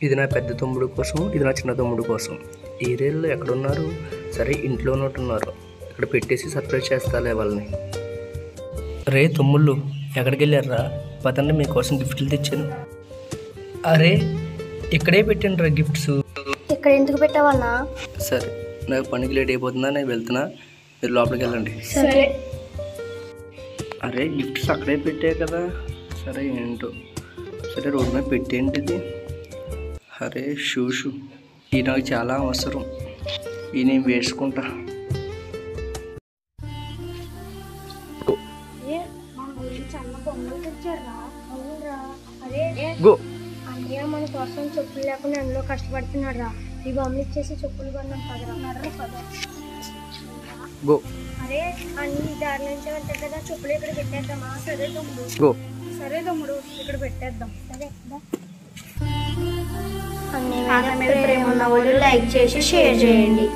ఇది నా పెద్ద తమ్ముడు కోసం, ఇది నా చిన్న తమ్ముడు కోసం. ఏరియాలో ఎక్కడున్నారు? సరే ఇంట్లో ఉన్నట్టున్నారు. ఇక్కడ పెట్టేసి సర్ప్రైజ్ చేస్తాలే వాళ్ళని. రే తమ్ముళ్ళు ఎక్కడికి వెళ్ళారా? పదండి మీకోసం గిఫ్ట్లు తెచ్చాను. అరే ఇక్కడే పెట్టండి రా గిఫ్ట్స్. ఇక్కడ ఎందుకు పెట్టావన్నా? సరే నాకు పనికి లేట్ అయిపోతుందా, నేను వెళ్తున్నా, మీరు లోపలికి వెళ్ళండి. సరే. అరే గిఫ్ట్స్ అక్కడే పెట్టే కదా. సరే ఏంటో, సరే రోడ్డు మీద పెట్టేంటిది. అరే షూ ఇది నాకు చాలా అవసరం, ఇది నేను వేసుకుంటా. గో. అన్నయ్య మన కోసం చెప్పులు లేకుండా అందులో కష్టపడుతున్నాడు రా. ఈ బొమ్మలు ఇచ్చేసి చెప్పులు కొన్నాం పదరా. గో. అరే అన్ని దారి నుంచి వెళ్తాయి కదా, చెప్పులు ఇక్కడ పెట్టేద్దామా? సరే తమ్ముడు. గో. సరే తమ్ముడు ఇక్కడ పెట్టేద్దాం. సరే అన్నయ్య మీద ప్రేమ ఉన్న వాళ్ళు లైక్ చేసి షేర్ చేయండి.